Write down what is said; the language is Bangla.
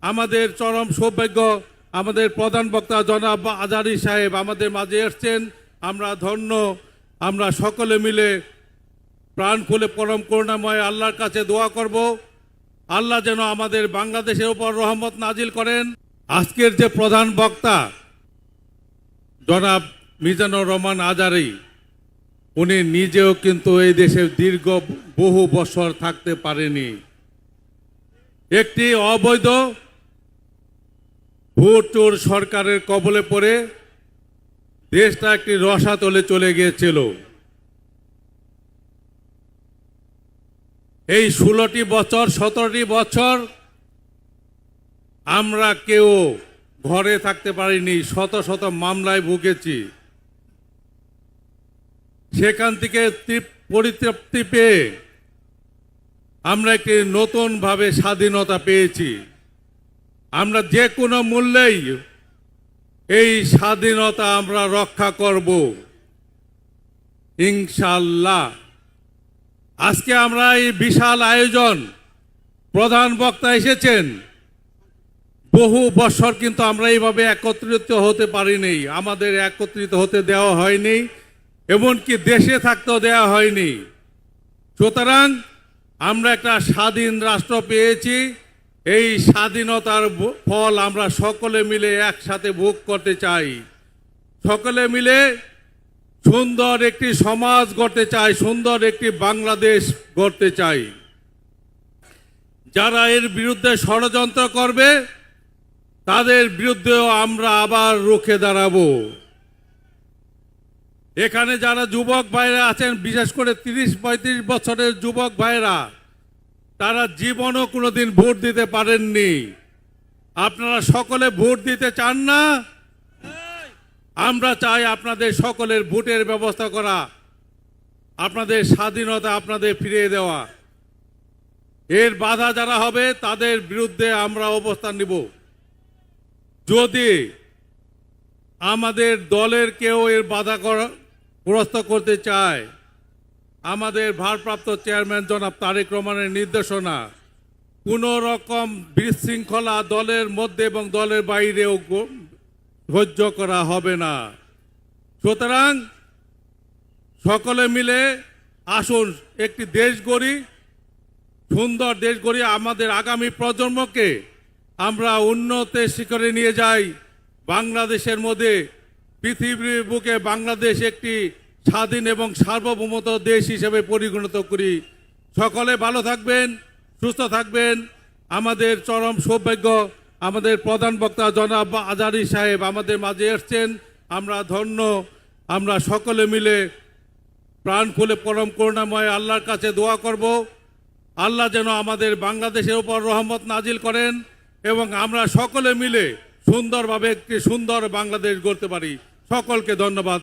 আমাদের চরম সৌভাগ্য আমাদের প্রধান বক্তা জনাব আজারি সাহেব আমাদের মাঝে এসেছেন। আমরা ধন্য। আমরা সকলে মিলে প্রাণ খুলে পরম করুণাময় আল্লাহর কাছে দোয়া করব, আল্লাহ যেন আমাদের বাংলাদেশের উপর রহমত নাজিল করেন। আজকের যে প্রধান বক্তা জনাব মিজানুর রহমান আজারি, উনি নিজেও কিন্তু এই দেশে দীর্ঘ বহু বছর থাকতে পারেনি। একটি অবৈধ ভোট চোর সরকারের কবলে পড়ে দেশটা একটি রসাতলে চলে গিয়েছিল। এই 16টি বছর 17টি বছর আমরা কেউ ঘরে থাকতে পারিনি, শত শত মামলায় ভুগেছি। সেখান থেকে পরিতৃপ্তি পেয়ে আমরা একটি নতুনভাবে স্বাধীনতা পেয়েছি। আমরা যে কোনো মূল্যেই এই স্বাধীনতা আমরা রক্ষা করব ইনশাআল্লাহ। আজকে আমরা এই বিশাল আয়োজন, প্রধান বক্তা এসেছেন। বহু বছর কিন্তু আমরা এইভাবে একত্রিত হতে পারিনি, আমাদের একত্রিত হতে দেওয়া হয়নি, এমনকি দেশে থাকতেও দেওয়া হয়নি। সুতরাং আমরা একটা স্বাধীন রাষ্ট্র পেয়েছি। এই স্বাধীনতার ফল আমরা সকলে মিলে একসাথে ভোগ করতে চাই। সকলে মিলে সুন্দর একটি সমাজ গড়তে চাই, সুন্দর একটি বাংলাদেশ গড়তে চাই। যারা এর বিরুদ্ধে ষড়যন্ত্র করবে তাদের বিরুদ্ধেও আমরা আবার রুখে দাঁড়াবো। এখানে যারা যুবক ভাইরা আছেন, বিশেষ করে 30-35 বছরের যুবক ভাইরা, তারা জীবনও কোনোদিন ভোট দিতে পারেননি। আপনারা সকলে ভোট দিতে চান না? আমরা চাই আপনাদের সকলের ভোটের ব্যবস্থা করা, আপনাদের স্বাধীনতা আপনাদের ফিরিয়ে দেওয়া। এর বাধা যারা হবে তাদের বিরুদ্ধে আমরা অবস্থান নিব। যদি আমাদের দলের কেউ এর বাধাগ্রস্ত করতে চায়, আমাদের ভারপ্রাপ্ত চেয়ারম্যান জনাব তারেক রহমানের নির্দেশনা, কোনো রকম বিশৃঙ্খলা দলের মধ্যে এবং দলের বাইরেও সহ্য করা হবে না। সুতরাং সকলে মিলে আসুন একটি দেশ গড়ি, সুন্দর দেশ গড়ি। আমাদের আগামী প্রজন্মকে আমরা উন্নতের শিখরে নিয়ে যাই। বাংলাদেশের মধ্যে পৃথিবীর বুকে বাংলাদেশ একটি স্বাধীন এবং সার্বভৌমত্ব দেশ হিসেবে পরিগণিত করি। সকলে ভালো থাকবেন, সুস্থ থাকবেন। আমাদের চরম সৌভাগ্য আমাদের প্রধান বক্তা জনাব আজারি সাহেব আমাদের মাঝে এসেছেন। আমরা ধন্য। আমরা সকলে মিলে প্রাণ খুলে পরম করুণাময় আল্লাহর কাছে দোয়া করব, আল্লাহ যেন আমাদের বাংলাদেশের উপর রহমত নাজিল করেন এবং আমরা সকলে মিলে সুন্দরভাবে একটি সুন্দর বাংলাদেশ গড়তে পারি। সকলকে ধন্যবাদ।